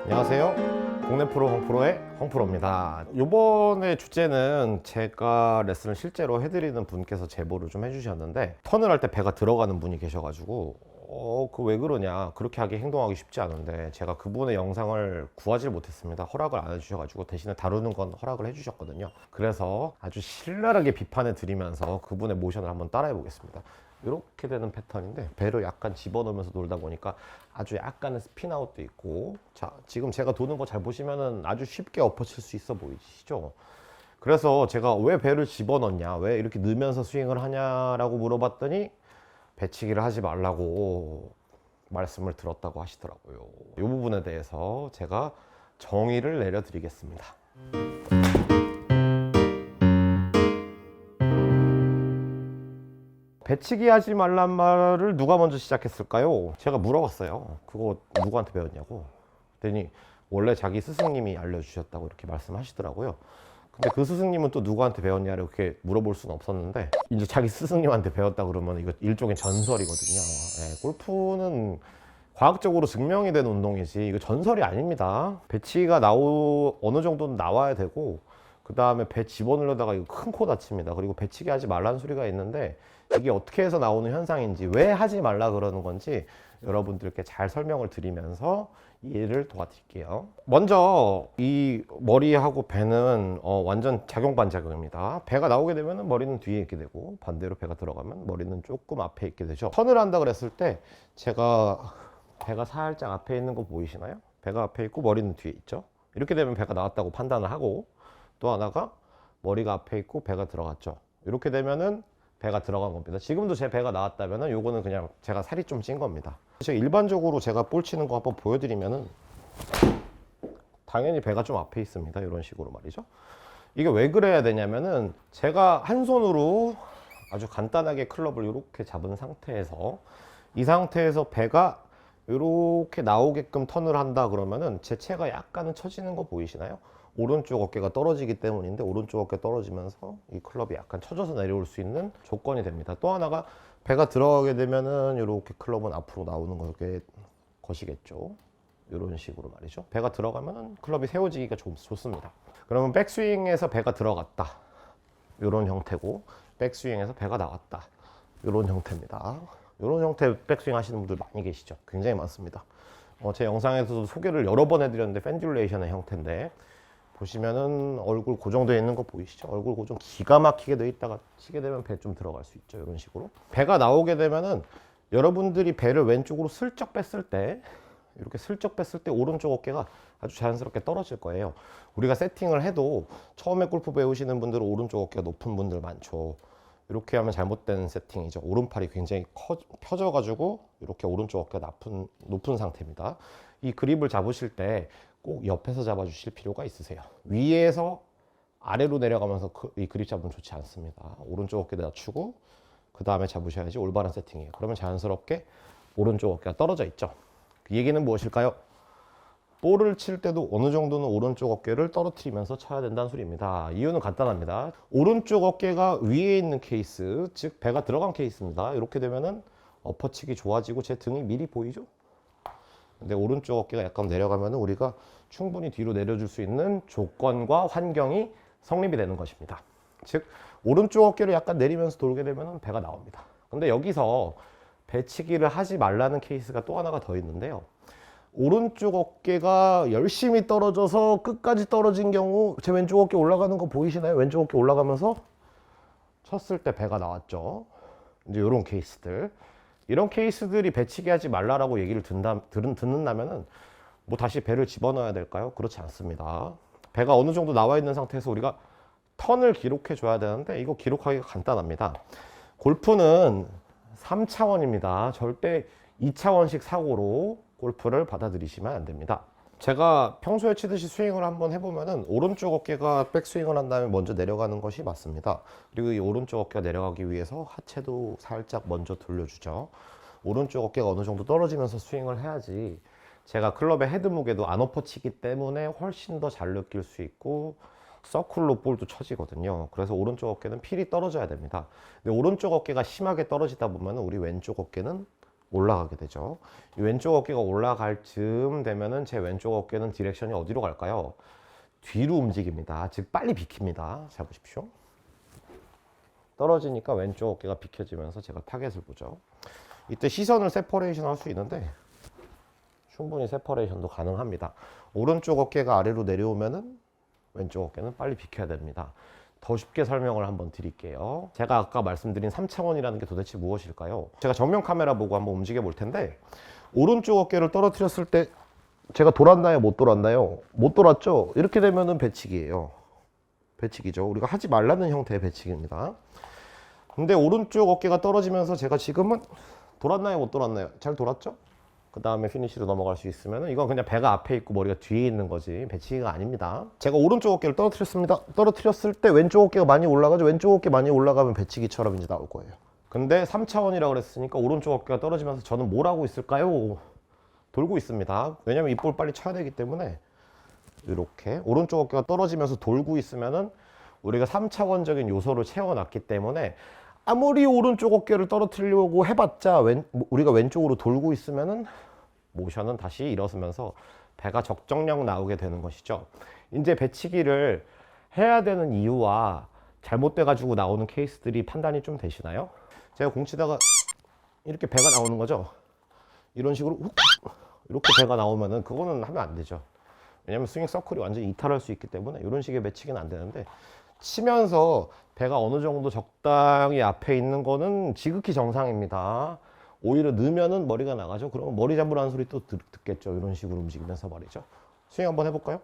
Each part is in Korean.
안녕하세요. 국내 프로 홍프로의 홍프로입니다. 이번에 주제는 제가 레슨을 실제로 해드리는 분께서 제보를 좀 해주셨는데, 턴을 할 때 배가 들어가는 분이 계셔가지고 그 왜 그러냐, 그렇게 하기 행동하기 쉽지 않은데 제가 그분의 영상을 구하지 못했습니다. 허락을 안 해주셔가지고 대신에 다루는 건 허락을 해주셨거든요. 그래서 아주 신랄하게 비판해 드리면서 그분의 모션을 한번 따라해 보겠습니다. 이렇게 되는 패턴인데, 배를 약간 집어넣으면서 놀다 보니까 아주 약간의 스핀아웃도 있고, 자 지금 제가 도는 거 잘 보시면은 아주 쉽게 엎어칠 수 있어 보이시죠? 그래서 제가 왜 배를 집어넣냐, 왜 이렇게 넣으면서 스윙을 하냐라고 물어봤더니 배치기를 하지 말라고 말씀을 들었다고 하시더라고요. 이 부분에 대해서 제가 정의를 내려드리겠습니다. 배치기 하지 말란 말을 누가 먼저 시작했을까요? 제가 물어봤어요. 그거 누구한테 배웠냐고. 그랬더니 원래 자기 스승님이 알려주셨다고 이렇게 말씀하시더라고요. 근데 그 스승님은 또 누구한테 배웠냐 이렇게 물어볼 수는 없었는데, 이제 자기 스승님한테 배웠다 그러면 이거 일종의 전설이거든요. 네, 골프는 과학적으로 증명이 된 운동이지 이거 전설이 아닙니다. 배치기가 어느 정도는 나와야 되고, 그 다음에 배 집어넣으려다가 이거 큰 코 다칩니다. 그리고 배치기 하지 말라는 소리가 있는데, 이게 어떻게 해서 나오는 현상인지, 왜 하지 말라 그러는 건지 여러분들께 잘 설명을 드리면서 이해를 도와드릴게요. 먼저 이 머리하고 배는 완전 작용 반작용입니다. 배가 나오게 되면 머리는 뒤에 있게 되고, 반대로 배가 들어가면 머리는 조금 앞에 있게 되죠. 턴을 한다 그랬을 때 제가 배가 살짝 앞에 있는 거 보이시나요? 배가 앞에 있고 머리는 뒤에 있죠. 이렇게 되면 배가 나왔다고 판단을 하고, 또 하나가 머리가 앞에 있고 배가 들어갔죠. 이렇게 되면은 배가 들어간 겁니다. 지금도 제 배가 나왔다면은 요거는 그냥 제가 살이 좀 찐 겁니다. 제가 일반적으로 제가 볼 치는 거 한번 보여드리면은 당연히 배가 좀 앞에 있습니다. 이런 식으로 말이죠. 이게 왜 그래야 되냐면은, 제가 한 손으로 아주 간단하게 클럽을 이렇게 잡은 상태에서, 이 상태에서 배가 이렇게 나오게끔 턴을 한다 그러면은 제 체가 약간은 처지는 거 보이시나요? 오른쪽 어깨가 떨어지기 때문인데, 오른쪽 어깨 떨어지면서 이 클럽이 약간 처져서 내려올 수 있는 조건이 됩니다. 또 하나가 배가 들어가게 되면은 이렇게 클럽은 앞으로 나오는 것이겠죠. 이런 식으로 말이죠. 배가 들어가면은 클럽이 세워지기가 좋습니다. 그러면 백스윙에서 배가 들어갔다, 이런 형태고, 백스윙에서 배가 나왔다, 이런 형태입니다. 이런 형태 백스윙 하시는 분들 많이 계시죠. 굉장히 많습니다. 제 영상에서도 소개를 여러 번 해드렸는데, 펜듈레이션의 형태인데, 보시면은 얼굴 고정되어 있는 거 보이시죠? 얼굴 고정 기가 막히게 되어 있다가 치게 되면 배 좀 들어갈 수 있죠. 이런 식으로 배가 나오게 되면은, 여러분들이 배를 왼쪽으로 슬쩍 뺐을 때, 이렇게 슬쩍 뺐을 때 오른쪽 어깨가 아주 자연스럽게 떨어질 거예요. 우리가 세팅을 해도 처음에 골프 배우시는 분들은 오른쪽 어깨가 높은 분들 많죠. 이렇게 하면 잘못된 세팅이죠. 오른팔이 굉장히 펴져 가지고 이렇게 오른쪽 어깨가 높은 상태입니다. 이 그립을 잡으실 때 꼭 옆에서 잡아 주실 필요가 있으세요. 위에서 아래로 내려가면서 이 그립 잡으면 좋지 않습니다. 오른쪽 어깨 낮추고 그 다음에 잡으셔야지 올바른 세팅이에요. 그러면 자연스럽게 오른쪽 어깨가 떨어져 있죠. 그 얘기는 무엇일까요? 볼을 칠 때도 어느 정도는 오른쪽 어깨를 떨어뜨리면서 쳐야 된다는 소리입니다. 이유는 간단합니다. 오른쪽 어깨가 위에 있는 케이스, 즉 배가 들어간 케이스입니다. 이렇게 되면은 엎어치기 좋아지고 제 등이 미리 보이죠? 근데 오른쪽 어깨가 약간 내려가면 우리가 충분히 뒤로 내려줄 수 있는 조건과 환경이 성립이 되는 것입니다. 즉 오른쪽 어깨를 약간 내리면서 돌게 되면 배가 나옵니다. 근데 여기서 배치기를 하지 말라는 케이스가 또 하나가 더 있는데요. 오른쪽 어깨가 열심히 떨어져서 끝까지 떨어진 경우, 제 왼쪽 어깨 올라가는 거 보이시나요? 왼쪽 어깨 올라가면서 쳤을 때 배가 나왔죠. 이제 이런 케이스들, 이런 케이스들이 배치기 하지 말라라고 얘기를 듣는다면은 뭐 다시 배를 집어넣어야 될까요? 그렇지 않습니다. 배가 어느 정도 나와 있는 상태에서 우리가 턴을 기록해 줘야 되는데, 이거 기록하기가 간단합니다. 골프는 3차원입니다. 절대 2차원식 사고로 골프를 받아들이시면 안 됩니다. 제가 평소에 치듯이 스윙을 한번 해보면은 오른쪽 어깨가 백스윙을 한 다음에 먼저 내려가는 것이 맞습니다. 그리고 이 오른쪽 어깨가 내려가기 위해서 하체도 살짝 먼저 돌려주죠. 오른쪽 어깨가 어느 정도 떨어지면서 스윙을 해야지 제가 클럽의 헤드 무게도 안 엎어치기 때문에 훨씬 더 잘 느낄 수 있고 서클로 볼도 쳐지거든요. 그래서 오른쪽 어깨는 필이 떨어져야 됩니다. 근데 오른쪽 어깨가 심하게 떨어지다 보면 우리 왼쪽 어깨는 올라가게 되죠. 이 왼쪽 어깨가 올라갈 즈음 되면은 제 왼쪽 어깨는 디렉션이 어디로 갈까요? 뒤로 움직입니다. 즉 빨리 비킵니다. 자 보십시오. 떨어지니까 왼쪽 어깨가 비켜지면서 제가 타겟을 보죠. 이때 시선을 세퍼레이션 할 수 있는데 충분히 세퍼레이션도 가능합니다. 오른쪽 어깨가 아래로 내려오면은 왼쪽 어깨는 빨리 비켜야 됩니다. 더 쉽게 설명을 한번 드릴게요. 제가 아까 말씀드린 3차원이라는 게 도대체 무엇일까요? 제가 정면 카메라 보고 한번 움직여 볼 텐데 오른쪽 어깨를 떨어뜨렸을 때 제가 돌았나요? 못 돌았나요? 못 돌았죠? 이렇게 되면은 배치기예요. 배치기죠. 우리가 하지 말라는 형태의 배치기입니다. 근데 오른쪽 어깨가 떨어지면서 제가 지금은 돌았나요? 못 돌았나요? 잘 돌았죠? 그 다음에 피니시로 넘어갈 수 있으면 이건 그냥 배가 앞에 있고 머리가 뒤에 있는 거지 배치기가 아닙니다. 제가 오른쪽 어깨를 떨어뜨렸습니다. 떨어뜨렸을 때 왼쪽 어깨가 많이 올라가죠. 왼쪽 어깨 많이 올라가면 배치기처럼 이제 나올 거예요. 근데 3차원이라고 그랬으니까 오른쪽 어깨가 떨어지면서 저는 뭘 하고 있을까요? 돌고 있습니다. 왜냐면 이 볼 빨리 쳐야 되기 때문에 이렇게 오른쪽 어깨가 떨어지면서 돌고 있으면은 우리가 3차원적인 요소를 채워놨기 때문에 아무리 오른쪽 어깨를 떨어뜨리려고 해봤자 우리가 왼쪽으로 돌고 있으면은 모션은 다시 일어서면서 배가 적정량 나오게 되는 것이죠. 이제 배치기를 해야 되는 이유와 잘못돼 가지고 나오는 케이스들이 판단이 좀 되시나요? 제가 공 치다가 이렇게 배가 나오는 거죠. 이런 식으로 훅 이렇게 배가 나오면은 그거는 하면 안 되죠. 왜냐면 스윙 서클이 완전히 이탈할 수 있기 때문에 이런 식의 배치기는 안 되는데 치면서 배가 어느 정도 적당히 앞에 있는 거는 지극히 정상입니다. 오히려 넣으면은 머리가 나가죠. 그러면 머리 잡으라는 소리 또 듣겠죠. 이런 식으로 움직이면서 말이죠. 스윙 한번 해볼까요?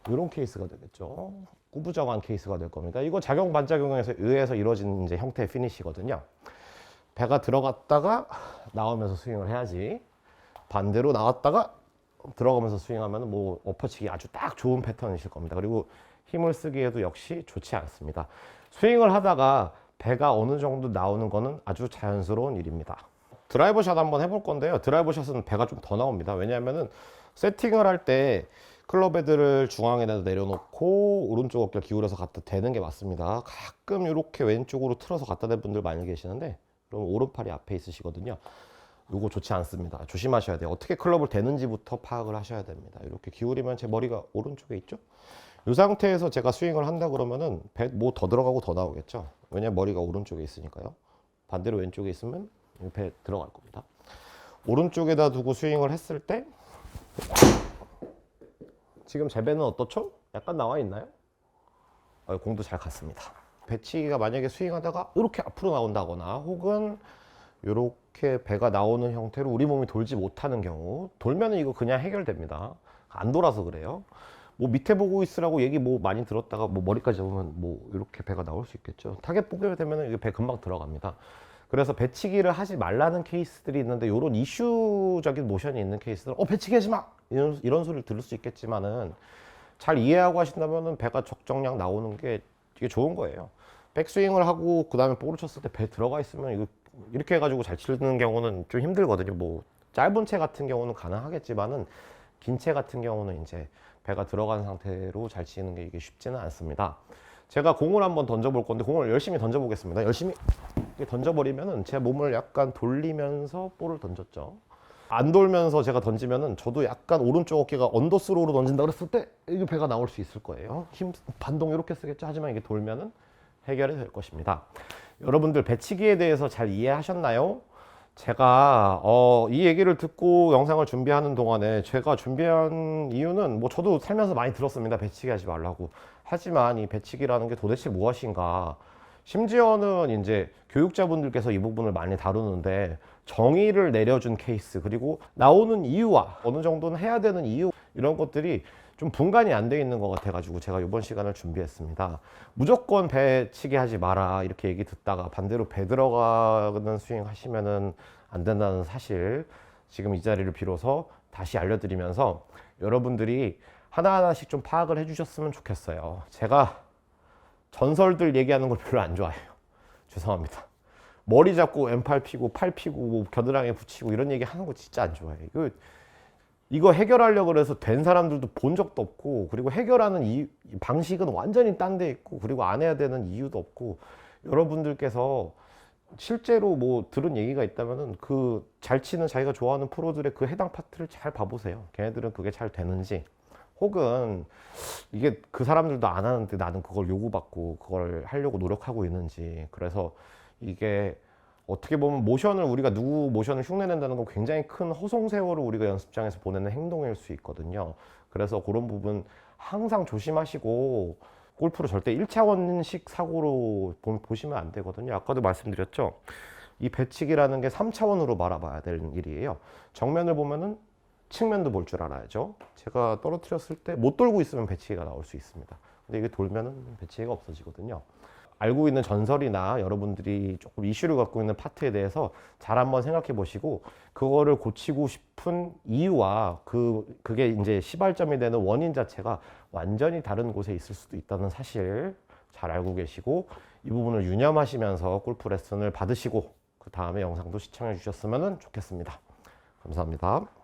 이런 케이스가 되겠죠. 꾸부정한 케이스가 될 겁니다. 이거 작용 반작용에 의해서 이루어진 이제 형태의 피니시거든요. 배가 들어갔다가 나오면서 스윙을 해야지. 반대로 나왔다가 들어가면서 스윙하면 뭐 엎어치기 아주 딱 좋은 패턴이실 겁니다. 그리고 힘을 쓰기에도 역시 좋지 않습니다. 스윙을 하다가 배가 어느 정도 나오는 거는 아주 자연스러운 일입니다. 드라이버 샷 한번 해볼 건데요. 드라이버 샷은 배가 좀 더 나옵니다. 왜냐하면은 세팅을 할 때 클럽 헤드를 중앙에다 내려놓고 오른쪽 어깨를 기울여서 갖다 대는 게 맞습니다. 가끔 이렇게 왼쪽으로 틀어서 갖다 댄 분들 많이 계시는데 그럼 오른팔이 앞에 있으시거든요. 요거 좋지 않습니다. 조심하셔야 돼요. 어떻게 클럽을 대는지부터 파악을 하셔야 됩니다. 이렇게 기울이면 제 머리가 오른쪽에 있죠? 이 상태에서 제가 스윙을 한다 그러면은 배 뭐 더 들어가고 더 나오겠죠? 왜냐면 머리가 오른쪽에 있으니까요. 반대로 왼쪽에 있으면 배 들어갈 겁니다. 오른쪽에다 두고 스윙을 했을 때 지금 제 배는 어떻죠? 약간 나와 있나요? 공도 잘 갔습니다. 배치기가 만약에 스윙하다가 이렇게 앞으로 나온다거나 혹은 이렇게 배가 나오는 형태로 우리 몸이 돌지 못하는 경우 돌면 이거 그냥 해결됩니다. 안 돌아서 그래요. 뭐 밑에 보고 있으라고 얘기 뭐 많이 들었다가 뭐 머리까지 잡으면 뭐 이렇게 배가 나올 수 있겠죠. 타겟 보게 되면 이게 배 금방 들어갑니다. 그래서 배치기를 하지 말라는 케이스들이 있는데 이런 이슈적인 모션이 있는 케이스들은 배치기 하지 마! 이런 소리를 들을 수 있겠지만은 잘 이해하고 하신다면은 배가 적정량 나오는 게 이게 좋은 거예요. 백스윙을 하고 그 다음에 볼을 쳤을 때 배 들어가 있으면 이거 이렇게 해가지고 잘 치는 경우는 좀 힘들거든요. 뭐 짧은 채 같은 경우는 가능하겠지만은 긴 채 같은 경우는 이제 배가 들어간 상태로 잘 치는 게 이게 쉽지는 않습니다. 제가 공을 한번 던져볼 건데 공을 열심히 던져보겠습니다. 열심히 던져버리면은 제 몸을 약간 돌리면서 볼을 던졌죠. 안 돌면서 제가 던지면은 저도 약간 오른쪽 어깨가 언더스로우로 던진다 그랬을 때 이게 배가 나올 수 있을 거예요. 힘 반동 이렇게 쓰겠죠. 하지만 이게 돌면은 해결이 될 것입니다. 여러분들 배치기에 대해서 잘 이해하셨나요? 제가 이 얘기를 듣고 영상을 준비하는 동안에 제가 준비한 이유는 뭐 저도 살면서 많이 들었습니다. 배치기 하지 말라고. 하지만 이 배치기라는 게 도대체 무엇인가? 심지어는 이제 교육자분들께서 이 부분을 많이 다루는데 정의를 내려준 케이스 그리고 나오는 이유와 어느 정도는 해야 되는 이유 이런 것들이 좀 분간이 안 돼 있는 것 같아 가지고 제가 이번 시간을 준비했습니다. 무조건 배치기 하지 마라 이렇게 얘기 듣다가 반대로 배 들어가는 스윙 하시면은 안 된다는 사실 지금 이 자리를 빌어서 다시 알려드리면서 여러분들이 하나하나씩 좀 파악을 해주셨으면 좋겠어요. 제가 전설들 얘기하는 걸 별로 안 좋아해요. 죄송합니다. 머리 잡고 왼팔 피고 팔 피고 뭐 겨드랑이에 붙이고 이런 얘기 하는 거 진짜 안 좋아해요. 이거 이거 해결하려고 그래서 된 사람들도 본 적도 없고, 그리고 해결하는 방식은 완전히 딴 데 있고, 그리고 안 해야 되는 이유도 없고. 여러분들께서 실제로 뭐 들은 얘기가 있다면은 그 잘 치는 자기가 좋아하는 프로들의 그 해당 파트를 잘 봐보세요. 걔네들은 그게 잘 되는지, 혹은 이게 그 사람들도 안 하는데 나는 그걸 요구받고 그걸 하려고 노력하고 있는지. 그래서 이게 어떻게 보면 모션을, 우리가 누구 모션을 흉내낸다는 건 굉장히 큰 허송세월을 우리가 연습장에서 보내는 행동일 수 있거든요. 그래서 그런 부분 항상 조심하시고, 골프를 절대 1차원식 사고로 보시면 안 되거든요. 아까도 말씀드렸죠. 이 배치기라는 게 3차원으로 바라봐야 되는 일이에요. 정면을 보면은 측면도 볼 줄 알아야죠. 제가 떨어뜨렸을 때 못 돌고 있으면 배치기가 나올 수 있습니다. 근데 이게 돌면은 배치기가 없어지거든요. 알고 있는 전설이나 여러분들이 조금 이슈를 갖고 있는 파트에 대해서 잘 한번 생각해 보시고, 그거를 고치고 싶은 이유와 그게 이제 시발점이 되는 원인 자체가 완전히 다른 곳에 있을 수도 있다는 사실 잘 알고 계시고, 이 부분을 유념하시면서 골프 레슨을 받으시고 그 다음에 영상도 시청해 주셨으면 좋겠습니다. 감사합니다.